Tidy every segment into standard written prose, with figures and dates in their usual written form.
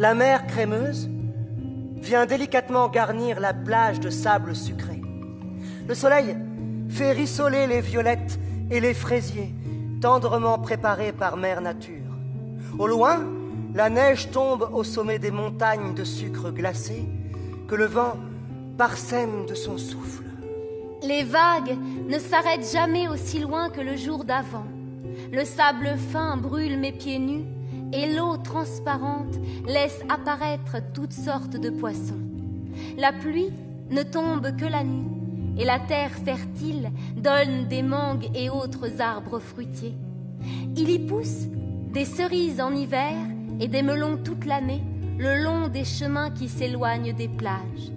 la mer crémeuse vient délicatement garnir la plage de sable sucré. Le soleil fait rissoler les violettes et les fraisiers, tendrement préparés par Mère Nature. Au loin, la neige tombe au sommet des montagnes de sucre glacé que le vent parsème de son souffle. Les vagues ne s'arrêtent jamais aussi loin que le jour d'avant. Le sable fin brûle mes pieds nus et l'eau transparente laisse apparaître toutes sortes de poissons. La pluie ne tombe que la nuit et la terre fertile donne des mangues et autres arbres fruitiers. Il y pousse des cerises en hiver et des melons toute l'année le long des chemins qui s'éloignent des plages.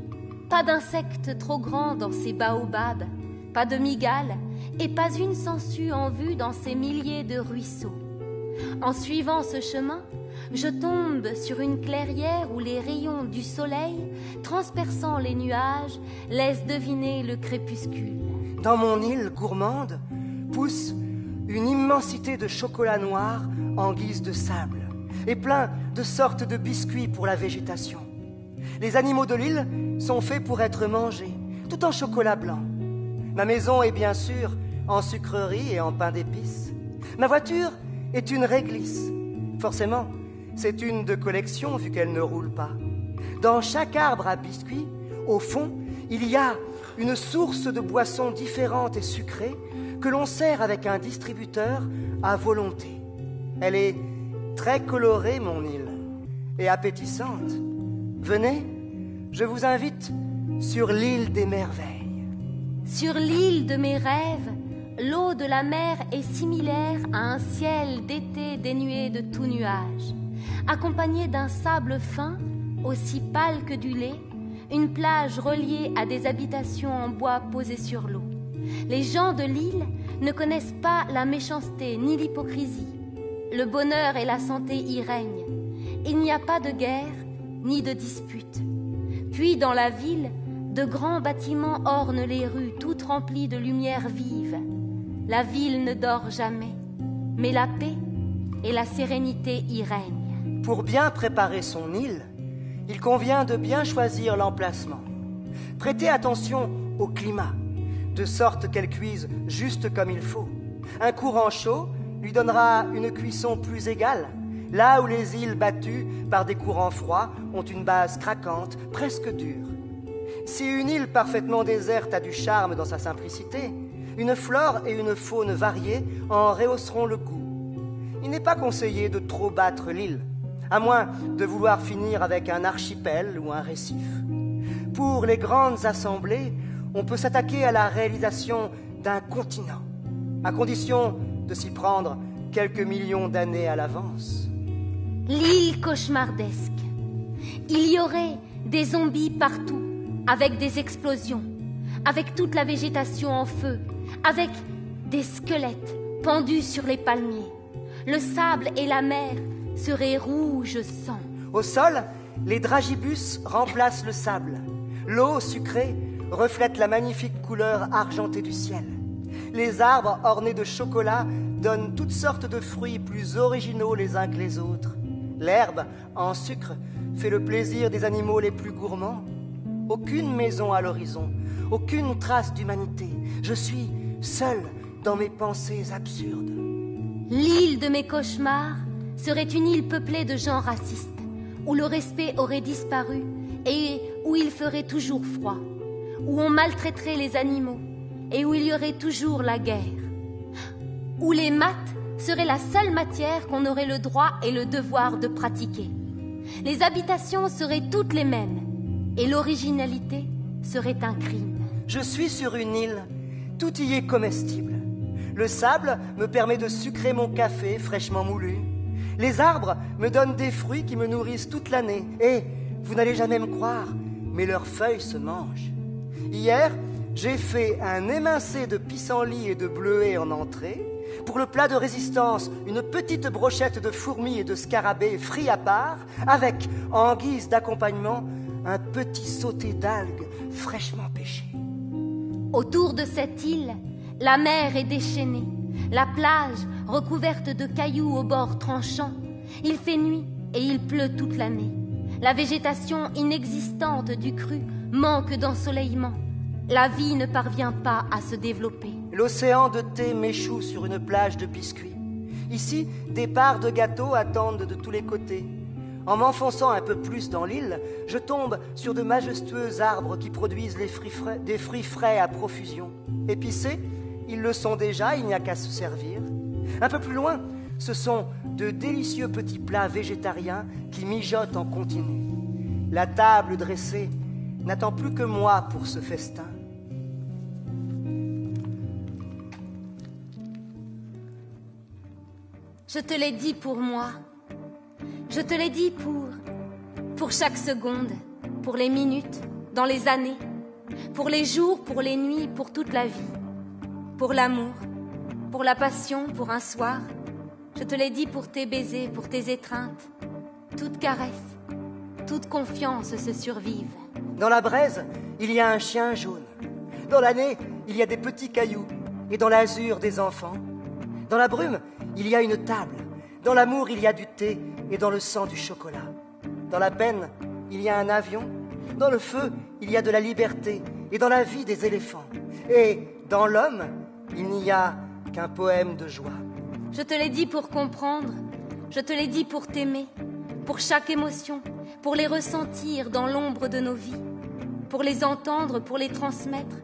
Pas d'insectes trop grands dans ces baobabs, pas de migales et pas une sangsue en vue dans ces milliers de ruisseaux. En suivant ce chemin, je tombe sur une clairière où les rayons du soleil, transperçant les nuages, laissent deviner le crépuscule. Dans mon île gourmande pousse une immensité de chocolat noir en guise de sable et plein de sortes de biscuits pour la végétation. Les animaux de l'île sont faits pour être mangés, tout en chocolat blanc. Ma maison est bien sûr en sucrerie et en pain d'épices. Ma voiture est une réglisse. Forcément, c'est une de collection vu qu'elle ne roule pas. Dans chaque arbre à biscuits, au fond, il y a une source de boissons différentes et sucrées que l'on sert avec un distributeur à volonté. Elle est très colorée, mon île, et appétissante. Venez, je vous invite sur l'île des merveilles. Sur l'île de mes rêves, l'eau de la mer est similaire à un ciel d'été dénué de tout nuage. Accompagné d'un sable fin, aussi pâle que du lait, une plage reliée à des habitations en bois posées sur l'eau. Les gens de l'île ne connaissent pas la méchanceté ni l'hypocrisie. Le bonheur et la santé y règnent. Il n'y a pas de guerre ni de dispute. Puis dans la ville, de grands bâtiments ornent les rues toutes remplies de lumière vive. La ville ne dort jamais, mais la paix et la sérénité y règnent. Pour bien préparer son île, il convient de bien choisir l'emplacement. Prêtez attention au climat, de sorte qu'elle cuise juste comme il faut. Un courant chaud lui donnera une cuisson plus égale, là où les îles battues par des courants froids ont une base craquante, presque dure. Si une île parfaitement déserte a du charme dans sa simplicité, une flore et une faune variées en rehausseront le goût. Il n'est pas conseillé de trop battre l'île, à moins de vouloir finir avec un archipel ou un récif. Pour les grandes assemblées, on peut s'attaquer à la réalisation d'un continent, à condition de s'y prendre quelques millions d'années à l'avance. L'île cauchemardesque. Il y aurait des zombies partout, avec des explosions, avec toute la végétation en feu, avec des squelettes pendus sur les palmiers. Le sable et la mer seraient rouges sang. Au sol, les dragibus remplacent le sable. L'eau sucrée reflète la magnifique couleur argentée du ciel. Les arbres ornés de chocolat donnent toutes sortes de fruits plus originaux les uns que les autres. L'herbe, en sucre, fait le plaisir des animaux les plus gourmands. Aucune maison à l'horizon, aucune trace d'humanité. Je suis seul dans mes pensées absurdes. L'île de mes cauchemars serait une île peuplée de gens racistes, où le respect aurait disparu et où il ferait toujours froid, où on maltraiterait les animaux et où il y aurait toujours la guerre, où les maths seraient la seule matière qu'on aurait le droit et le devoir de pratiquer. Les habitations seraient toutes les mêmes et l'originalité serait un crime. Je suis sur une île, tout y est comestible. Le sable me permet de sucrer mon café fraîchement moulu. Les arbres me donnent des fruits qui me nourrissent toute l'année. Et, vous n'allez jamais me croire, mais leurs feuilles se mangent. Hier, j'ai fait un émincé de pissenlit et de bleuets en entrée. Pour le plat de résistance, une petite brochette de fourmis et de scarabées frits à part, avec, en guise d'accompagnement, un petit sauté d'algues fraîchement pêchées. Autour de cette île, la mer est déchaînée, la plage recouverte de cailloux aux bords tranchants. Il fait nuit et il pleut toute l'année. La végétation inexistante du cru manque d'ensoleillement. La vie ne parvient pas à se développer. L'océan de thé m'échoue sur une plage de biscuits. Ici, des parts de gâteaux attendent de tous les côtés. En m'enfonçant un peu plus dans l'île, je tombe sur de majestueux arbres qui produisent des fruits frais à profusion. Épicés, ils le sont déjà, il n'y a qu'à se servir. Un peu plus loin, ce sont de délicieux petits plats végétariens qui mijotent en continu. La table dressée n'attend plus que moi pour ce festin. Je te l'ai dit pour moi. Je te l'ai dit pour chaque seconde, pour les minutes, dans les années, pour les jours, pour les nuits, pour toute la vie, pour l'amour, pour la passion, pour un soir. Je te l'ai dit pour tes baisers, pour tes étreintes. Toute caresse, toute confiance se survive. Dans la braise, il y a un chien jaune. Dans l'année, il y a des petits cailloux. Et dans l'azur, des enfants. Dans la brume, il y a une table. Dans l'amour, il y a du thé. Et dans le sang, du chocolat. Dans la peine, il y a un avion. Dans le feu, il y a de la liberté. Et dans la vie, des éléphants. Et dans l'homme, il n'y a qu'un poème de joie. Je te l'ai dit pour comprendre. Je te l'ai dit pour t'aimer. Pour chaque émotion. Pour les ressentir dans l'ombre de nos vies. Pour les entendre, pour les transmettre.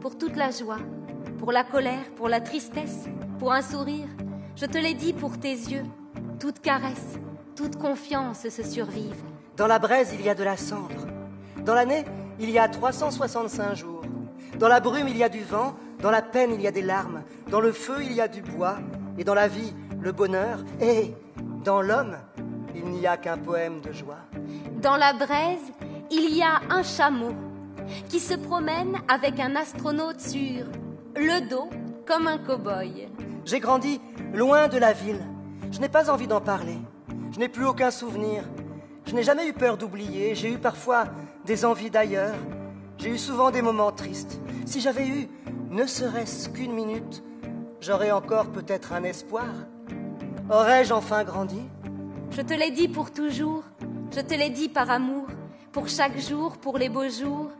Pour toute la joie. Pour la colère, pour la tristesse. Pour un sourire. Je te l'ai dit pour tes yeux. Toute caresse, toute confiance se survive. Dans la braise, il y a de la cendre. Dans l'année, il y a 365 jours. Dans la brume, il y a du vent. Dans la peine, il y a des larmes. Dans le feu, il y a du bois. Et dans la vie, le bonheur. Et dans l'homme, il n'y a qu'un poème de joie. Dans la braise, il y a un chameau qui se promène avec un astronaute sur le dos comme un cow-boy. J'ai grandi loin de la ville. Je n'ai pas envie d'en parler. Je n'ai plus aucun souvenir. Je n'ai jamais eu peur d'oublier. J'ai eu parfois des envies d'ailleurs. J'ai eu souvent des moments tristes. Si j'avais eu ne serait-ce qu'une minute, j'aurais encore peut-être un espoir. Aurais-je enfin grandi? Je te l'ai dit pour toujours. Je te l'ai dit par amour. Pour chaque jour, pour les beaux jours.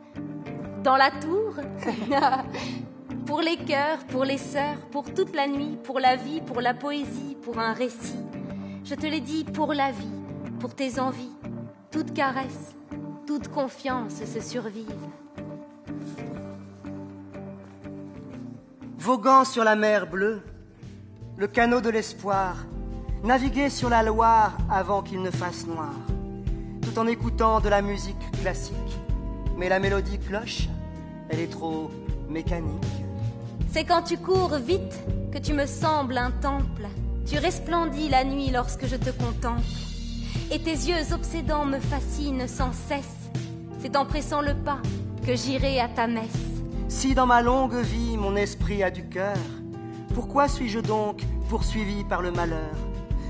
Dans la tour. Pour les cœurs, pour les sœurs, pour toute la nuit, pour la vie, pour la poésie, pour un récit. Je te l'ai dit pour la vie, pour tes envies. Toute caresse, toute confiance se survive. Voguant sur la mer bleue, le canot de l'espoir, naviguer sur la Loire avant qu'il ne fasse noir, tout en écoutant de la musique classique. Mais la mélodie cloche, elle est trop mécanique. C'est quand tu cours vite que tu me sembles un temple. Tu resplendis la nuit lorsque je te contemple. Et tes yeux obsédants me fascinent sans cesse. C'est en pressant le pas que j'irai à ta messe. Si dans ma longue vie mon esprit a du cœur, pourquoi suis-je donc poursuivi par le malheur?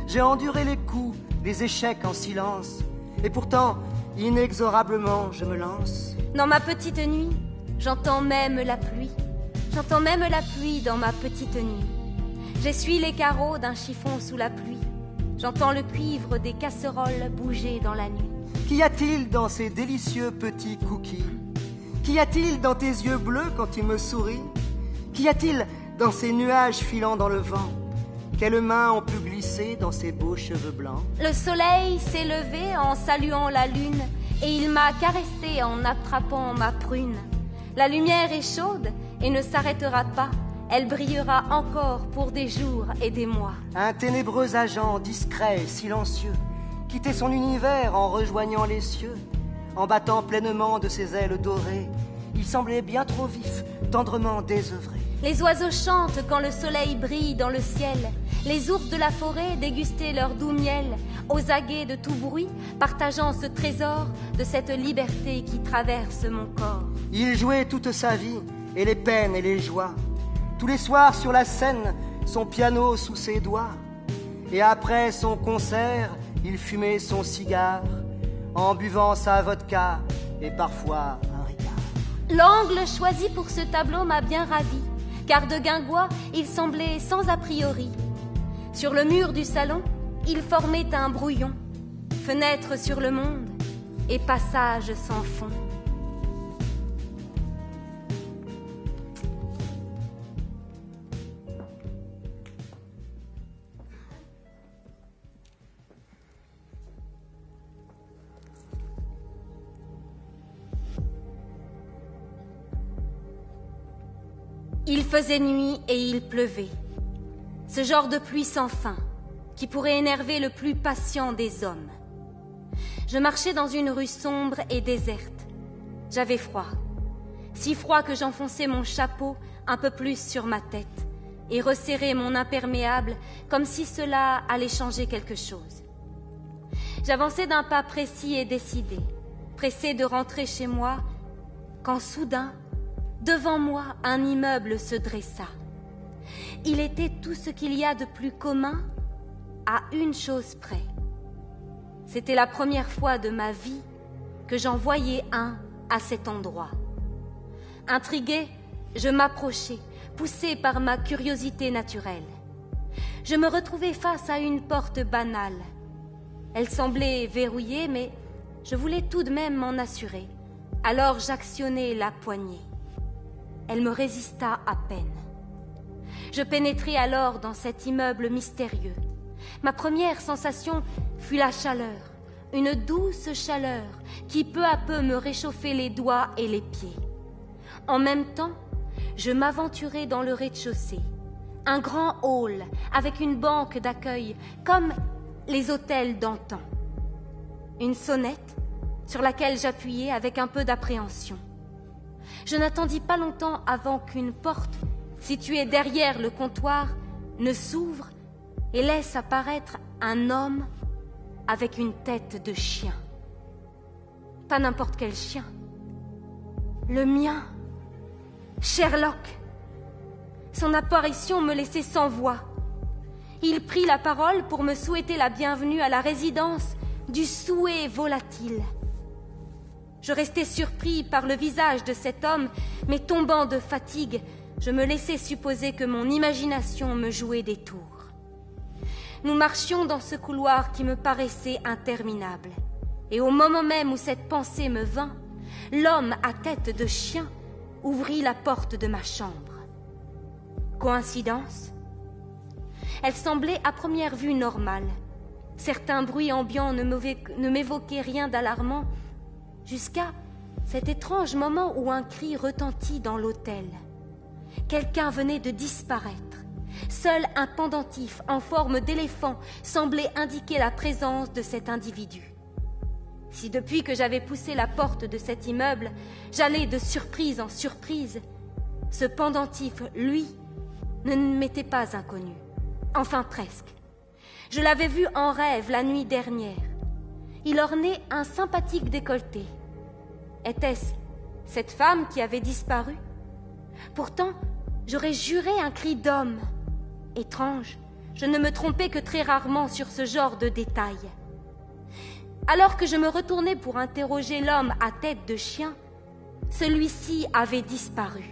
J'ai enduré les coups, les échecs en silence. Et pourtant, inexorablement, je me lance. Dans ma petite nuit, j'entends même la pluie. J'entends même la pluie dans ma petite nuit. J'essuie les carreaux d'un chiffon sous la pluie. J'entends le cuivre des casseroles bouger dans la nuit. Qu'y a-t-il dans ces délicieux petits cookies? Qu'y a-t-il dans tes yeux bleus quand tu me souris? Qu'y a-t-il dans ces nuages filant dans le vent? Quelles mains ont pu glisser dans ces beaux cheveux blancs? Le soleil s'est levé en saluant la lune, et il m'a caressé en attrapant ma prune. La lumière est chaude et ne s'arrêtera pas. Elle brillera encore pour des jours et des mois. Un ténébreux agent discret et silencieux quittait son univers en rejoignant les cieux. En battant pleinement de ses ailes dorées, il semblait bien trop vif, tendrement désœuvré. Les oiseaux chantent quand le soleil brille dans le ciel. Les ours de la forêt dégustaient leur doux miel, aux aguets de tout bruit, partageant ce trésor de cette liberté qui traverse mon corps. Il jouait toute sa vie, et les peines et les joies. Tous les soirs sur la scène, son piano sous ses doigts. Et après son concert, il fumait son cigare, en buvant sa vodka et parfois un ricard. L'angle choisi pour ce tableau m'a bien ravi, car de guingois, il semblait sans a priori. Sur le mur du salon, il formait un brouillon. Fenêtre sur le monde, et passages sans fond. Il faisait nuit et il pleuvait. Ce genre de pluie sans fin, qui pourrait énerver le plus patient des hommes. Je marchais dans une rue sombre et déserte. J'avais froid. Si froid que j'enfonçais mon chapeau un peu plus sur ma tête et resserrais mon imperméable comme si cela allait changer quelque chose. J'avançais d'un pas précis et décidé, pressé de rentrer chez moi, quand soudain, devant moi, un immeuble se dressa. Il était tout ce qu'il y a de plus commun à une chose près. C'était la première fois de ma vie que j'en voyais un à cet endroit. Intriguée, je m'approchai, poussée par ma curiosité naturelle. Je me retrouvai face à une porte banale. Elle semblait verrouillée, mais je voulais tout de même m'en assurer. Alors j'actionnai la poignée. Elle me résista à peine. Je pénétrai alors dans cet immeuble mystérieux. Ma première sensation fut la chaleur, une douce chaleur qui peu à peu me réchauffait les doigts et les pieds. En même temps, je m'aventurai dans le rez-de-chaussée, un grand hall avec une banque d'accueil comme les hôtels d'antan. Une sonnette sur laquelle j'appuyai avec un peu d'appréhension. Je n'attendis pas longtemps avant qu'une porte, située derrière le comptoir, ne s'ouvre et laisse apparaître un homme avec une tête de chien. Pas n'importe quel chien. Le mien, Sherlock. Son apparition me laissait sans voix. Il prit la parole pour me souhaiter la bienvenue à la résidence du souhait volatile. Je restais surpris par le visage de cet homme, mais tombant de fatigue, je me laissais supposer que mon imagination me jouait des tours. Nous marchions dans ce couloir qui me paraissait interminable. Et au moment même où cette pensée me vint, l'homme à tête de chien ouvrit la porte de ma chambre. Coïncidence ? Elle semblait à première vue normale. Certains bruits ambiants ne m'évoquaient rien d'alarmant, jusqu'à cet étrange moment où un cri retentit dans l'hôtel. Quelqu'un venait de disparaître. Seul un pendentif en forme d'éléphant semblait indiquer la présence de cet individu. Si depuis que j'avais poussé la porte de cet immeuble, j'allais de surprise en surprise, ce pendentif, lui, ne m'était pas inconnu. Enfin presque. Je l'avais vu en rêve la nuit dernière. Il ornait un sympathique décolleté. Était-ce cette femme qui avait disparu? Pourtant, j'aurais juré un cri d'homme. Étrange, je ne me trompais que très rarement sur ce genre de détails. Alors que je me retournais pour interroger l'homme à tête de chien, celui-ci avait disparu.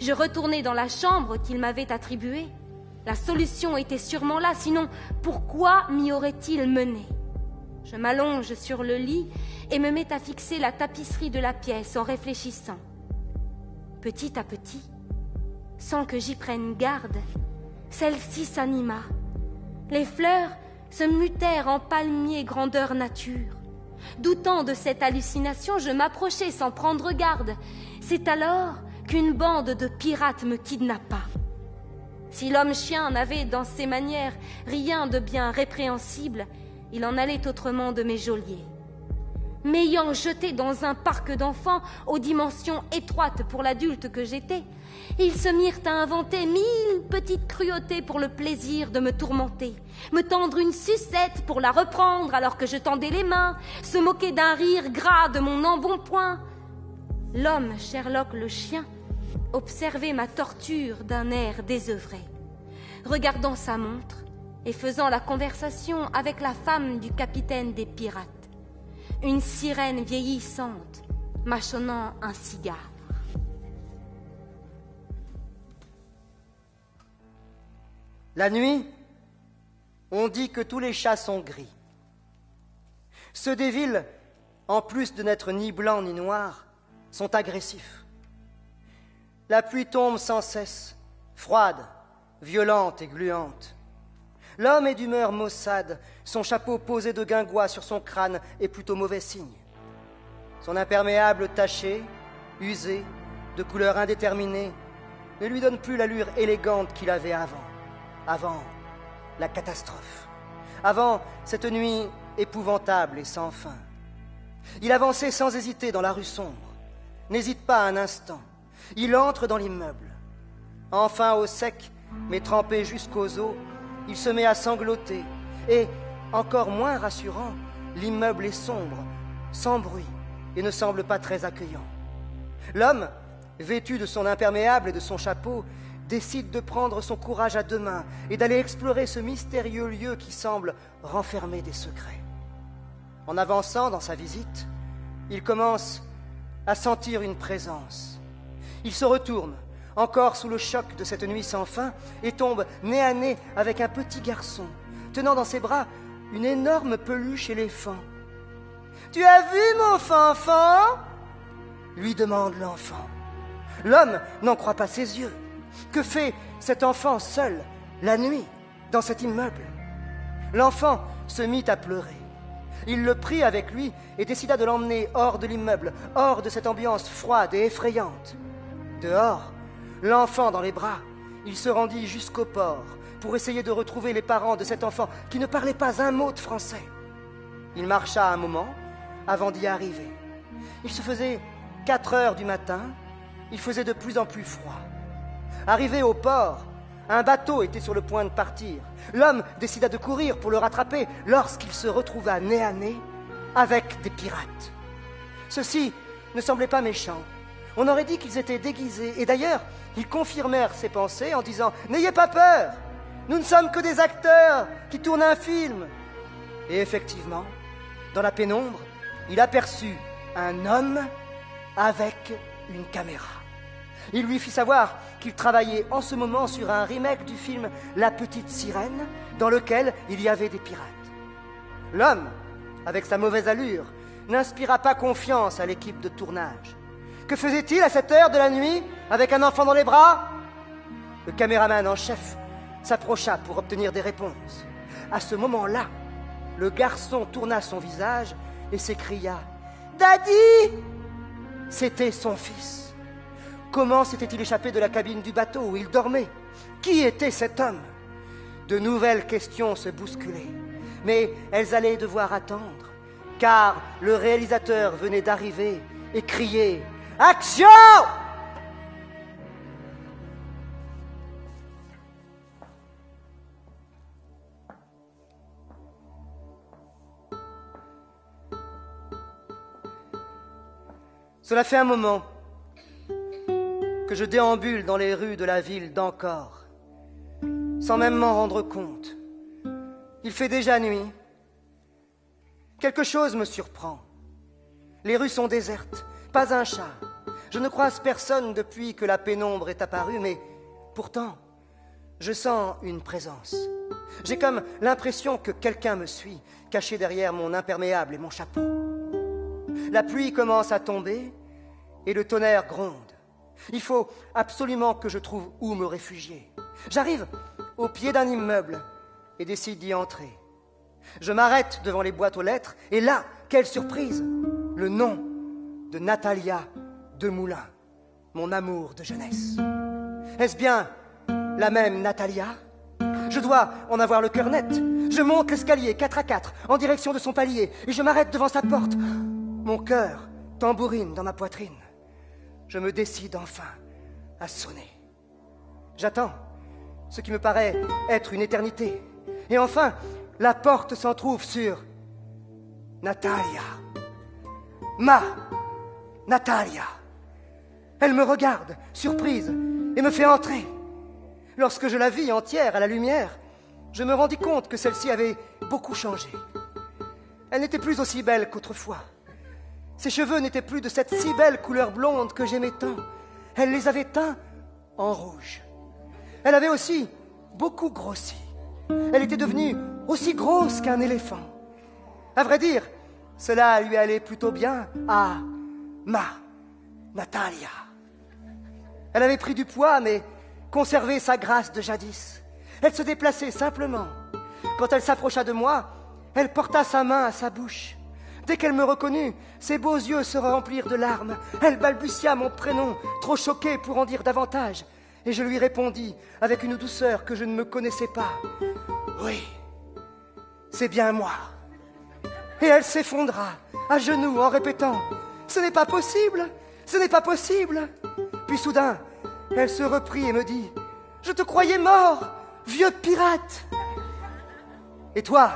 Je retournai dans la chambre qu'il m'avait attribuée. La solution était sûrement là, sinon pourquoi m'y aurait-il mené? Je m'allonge sur le lit et me mets à fixer la tapisserie de la pièce en réfléchissant. Petit à petit, sans que j'y prenne garde, celle-ci s'anima. Les fleurs se mutèrent en palmiers grandeur nature. Doutant de cette hallucination, je m'approchai sans prendre garde. C'est alors qu'une bande de pirates me kidnappa. Si l'homme-chien n'avait dans ses manières rien de bien répréhensible, il en allait autrement de mes geôliers. M'ayant jeté dans un parc d'enfants aux dimensions étroites pour l'adulte que j'étais, ils se mirent à inventer 1000 petites cruautés pour le plaisir de me tourmenter, me tendre une sucette pour la reprendre alors que je tendais les mains, se moquer d'un rire gras de mon embonpoint. L'homme, Sherlock le chien, observait ma torture d'un air désœuvré, regardant sa montre et faisant la conversation avec la femme du capitaine des pirates, une sirène vieillissante mâchonnant un cigare. La nuit, on dit que tous les chats sont gris. Ceux des villes en plus de n'être ni blancs ni noirs, sont agressifs. La pluie tombe sans cesse, froide, violente et gluante. L'homme est d'humeur maussade, son chapeau posé de guingois sur son crâne est plutôt mauvais signe. Son imperméable taché, usé, de couleur indéterminée, ne lui donne plus l'allure élégante qu'il avait avant la catastrophe, avant cette nuit épouvantable et sans fin. Il avançait sans hésiter dans la rue sombre, n'hésite pas un instant, il entre dans l'immeuble. Enfin au sec, mais trempé jusqu'aux os, il se met à sangloter, et, encore moins rassurant, l'immeuble est sombre, sans bruit, et ne semble pas très accueillant. L'homme, vêtu de son imperméable et de son chapeau, décide de prendre son courage à deux mains et d'aller explorer ce mystérieux lieu qui semble renfermer des secrets. En avançant dans sa visite, il commence à sentir une présence. Il se retourne, encore sous le choc de cette nuit sans fin, et tombe nez à nez avec un petit garçon, tenant dans ses bras une énorme peluche éléphant. « Tu as vu mon fanfan ?» lui demande l'enfant. L'homme n'en croit pas ses yeux. Que fait cet enfant seul, la nuit, dans cet immeuble? L'enfant se mit à pleurer. Il le prit avec lui et décida de l'emmener hors de l'immeuble, hors de cette ambiance froide et effrayante. Dehors, l'enfant dans les bras, il se rendit jusqu'au port pour essayer de retrouver les parents de cet enfant qui ne parlait pas un mot de français. Il marcha un moment avant d'y arriver. Il se faisait 4 heures du matin, il faisait de plus en plus froid. Arrivé au port, un bateau était sur le point de partir. L'homme décida de courir pour le rattraper lorsqu'il se retrouva nez à nez avec des pirates. Ceux-ci ne semblaient pas méchants. On aurait dit qu'ils étaient déguisés. Et d'ailleurs, ils confirmèrent ses pensées en disant « N'ayez pas peur, nous ne sommes que des acteurs qui tournent un film. » Et effectivement, dans la pénombre, il aperçut un homme avec une caméra. Il lui fit savoir qu'il travaillait en ce moment sur un remake du film La Petite Sirène, dans lequel il y avait des pirates. L'homme, avec sa mauvaise allure, n'inspira pas confiance à l'équipe de tournage. Que faisait-il à cette heure de la nuit, avec un enfant dans les bras? Le caméraman en chef s'approcha pour obtenir des réponses. À ce moment-là, le garçon tourna son visage et s'écria « Daddy !» C'était son fils. Comment s'était-il échappé de la cabine du bateau où il dormait? Qui était cet homme? De nouvelles questions se bousculaient, mais elles allaient devoir attendre, car le réalisateur venait d'arriver et criait « Action !» Cela fait un moment que je déambule dans les rues de la ville d'Ancor, sans même m'en rendre compte. Il fait déjà nuit. Quelque chose me surprend. Les rues sont désertes, pas un chat. Je ne croise personne depuis que la pénombre est apparue, mais pourtant, je sens une présence. J'ai comme l'impression que quelqu'un me suit, caché derrière mon imperméable et mon chapeau. La pluie commence à tomber et le tonnerre gronde. Il faut absolument que je trouve où me réfugier. J'arrive au pied d'un immeuble et décide d'y entrer. Je m'arrête devant les boîtes aux lettres et là, quelle surprise! Le nom de Natalia Demoulin, mon amour de jeunesse. Est-ce bien la même Natalia? Je dois en avoir le cœur net. Je monte l'escalier 4 à 4 en direction de son palier et je m'arrête devant sa porte. Mon cœur tambourine dans ma poitrine. Je me décide enfin à sonner. J'attends ce qui me paraît être une éternité. Et enfin, la porte s'entrouvre sur Natalia. Ma Natalia. Elle me regarde, surprise, et me fait entrer. Lorsque je la vis entière à la lumière, je me rendis compte que celle-ci avait beaucoup changé. Elle n'était plus aussi belle qu'autrefois. Ses cheveux n'étaient plus de cette si belle couleur blonde que j'aimais tant. Elle les avait teints en rouge. Elle avait aussi beaucoup grossi. Elle était devenue aussi grosse qu'un éléphant. À vrai dire, Cela lui allait plutôt bien à Natalia. Elle avait pris du poids, mais conservé sa grâce de jadis. Elle se déplaçait simplement. Quand elle s'approcha de moi, elle porta sa main à sa bouche. Dès qu'elle me reconnut, ses beaux yeux se remplirent de larmes. Elle balbutia mon prénom, trop choquée pour en dire davantage. Et je lui répondis, avec une douceur que je ne me connaissais pas. « Oui, c'est bien moi. » Et elle s'effondra, à genoux, en répétant « Ce n'est pas possible, ce n'est pas possible. » Puis soudain, elle se reprit et me dit « Je te croyais mort, vieux pirate. » Et toi,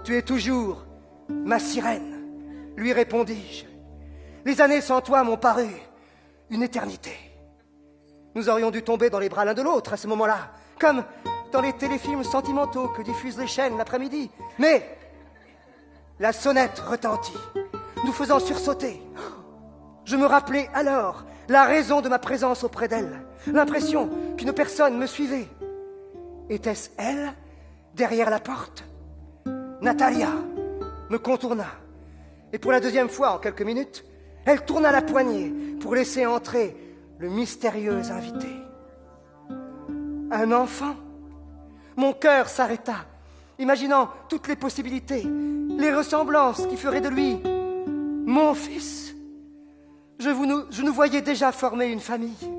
tu es toujours ma sirène, lui répondis-je. Les années sans toi m'ont paru une éternité. Nous aurions dû tomber dans les bras l'un de l'autre à ce moment-là, comme dans les téléfilms sentimentaux que diffusent les chaînes l'après-midi. Mais la sonnette retentit, nous faisant sursauter. Je me rappelai alors la raison de ma présence auprès d'elle, l'impression qu'une personne me suivait. Était-ce elle, derrière la porte? Natalia me contourna, et pour la deuxième fois en quelques minutes, elle tourna la poignée pour laisser entrer le mystérieux invité. Un enfant? Mon cœur s'arrêta, imaginant toutes les possibilités, les ressemblances qui feraient de lui mon fils. Je nous voyais déjà former une famille,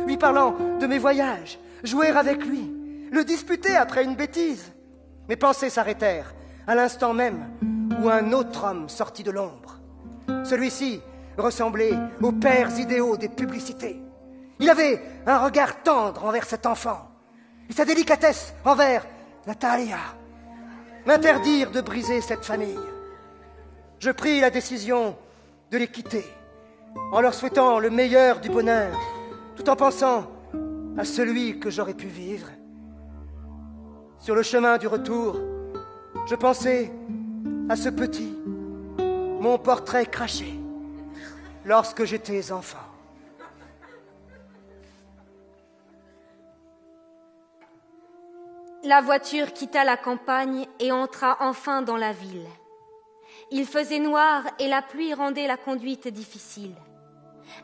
lui parlant de mes voyages, jouer avec lui, le disputer après une bêtise. Mes pensées s'arrêtèrent à l'instant même où un autre homme sortit de l'ombre. Celui-ci ressemblait aux pères idéaux des publicités. Il avait un regard tendre envers cet enfant, et sa délicatesse envers Natalia m'interdirent de briser cette famille. Je pris la décision de les quitter, en leur souhaitant le meilleur du bonheur, tout en pensant à celui que j'aurais pu vivre. Sur le chemin du retour, je pensais à ce petit, mon portrait craché, lorsque j'étais enfant. La voiture quitta la campagne et entra enfin dans la ville. Il faisait noir et la pluie rendait la conduite difficile.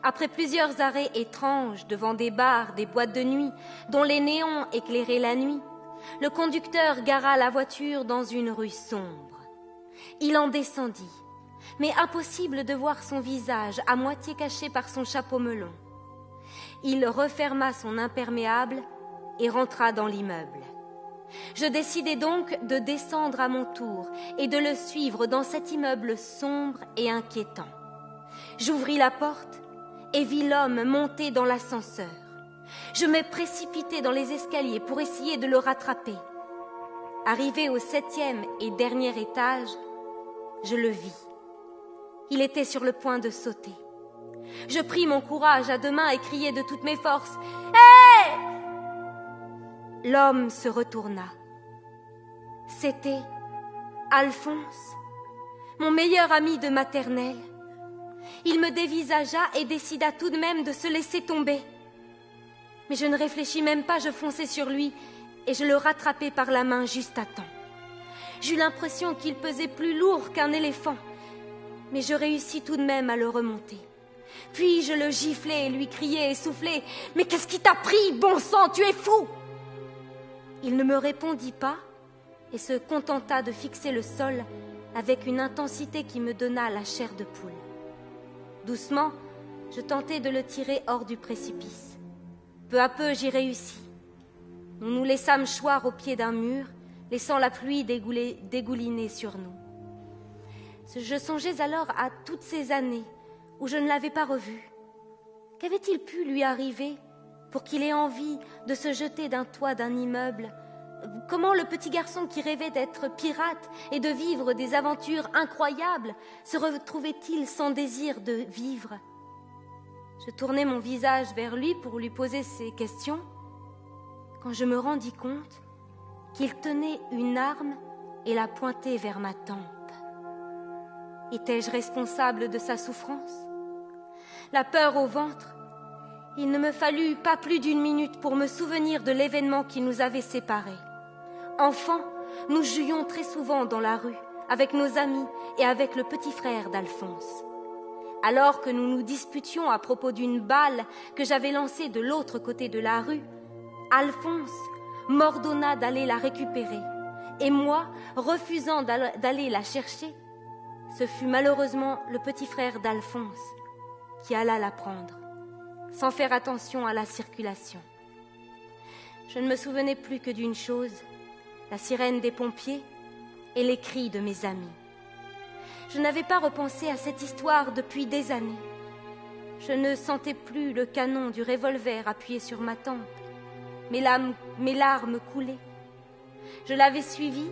Après plusieurs arrêts étranges devant des bars, des boîtes de nuit, dont les néons éclairaient la nuit, le conducteur gara la voiture dans une rue sombre. Il en descendit, mais impossible de voir son visage à moitié caché par son chapeau melon. Il referma son imperméable et rentra dans l'immeuble. Je décidai donc de descendre à mon tour et de le suivre dans cet immeuble sombre et inquiétant. J'ouvris la porte et vis l'homme monter dans l'ascenseur. Je me précipitai dans les escaliers pour essayer de le rattraper. Arrivé au 7e et dernier étage, je le vis. Il était sur le point de sauter. Je pris mon courage à deux mains et criai de toutes mes forces « Hé !» L'homme se retourna. C'était Alphonse, mon meilleur ami de maternelle. Il me dévisagea et décida tout de même de se laisser tomber. Mais je ne réfléchis même pas, je fonçai sur lui et je le rattrapai par la main juste à temps. J'eus l'impression qu'il pesait plus lourd qu'un éléphant, mais je réussis tout de même à le remonter. Puis je le giflai et lui criai essoufflé « Mais qu'est-ce qui t'a pris, bon sang, tu es fou !» Il ne me répondit pas et se contenta de fixer le sol avec une intensité qui me donna la chair de poule. Doucement, je tentai de le tirer hors du précipice. Peu à peu, j'y réussis. Nous nous laissâmes choir au pied d'un mur, laissant la pluie dégouliner sur nous. Je songeais alors à toutes ces années où je ne l'avais pas revu. Qu'avait-il pu lui arriver pour qu'il ait envie de se jeter d'un toit d'un immeuble? Comment le petit garçon qui rêvait d'être pirate et de vivre des aventures incroyables se retrouvait-il sans désir de vivre? Je tournai mon visage vers lui pour lui poser ces questions, quand je me rendis compte qu'il tenait une arme et la pointait vers ma tempe. Étais-je responsable de sa souffrance? La peur au ventre, il ne me fallut pas plus d'une minute pour me souvenir de l'événement qui nous avait séparés. Enfants, nous jouions très souvent dans la rue, avec nos amis et avec le petit frère d'Alphonse. Alors que nous nous disputions à propos d'une balle que j'avais lancée de l'autre côté de la rue, Alphonse m'ordonna d'aller la récupérer, et moi, refusant d'aller la chercher, ce fut malheureusement le petit frère d'Alphonse qui alla la prendre, sans faire attention à la circulation. Je ne me souvenais plus que d'une chose, la sirène des pompiers et les cris de mes amis. Je n'avais pas repensé à cette histoire depuis des années. Je ne sentais plus le canon du revolver appuyé sur ma tempe. Mes larmes coulaient. Je l'avais suivi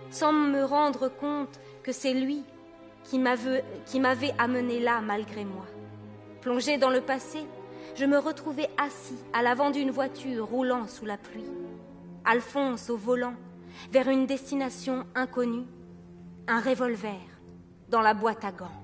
sans me rendre compte que c'est lui qui m'avait amené là malgré moi. Plongé dans le passé, je me retrouvais assis à l'avant d'une voiture roulant sous la pluie. Alphonse au volant, vers une destination inconnue, un revolver dans la boîte à gants.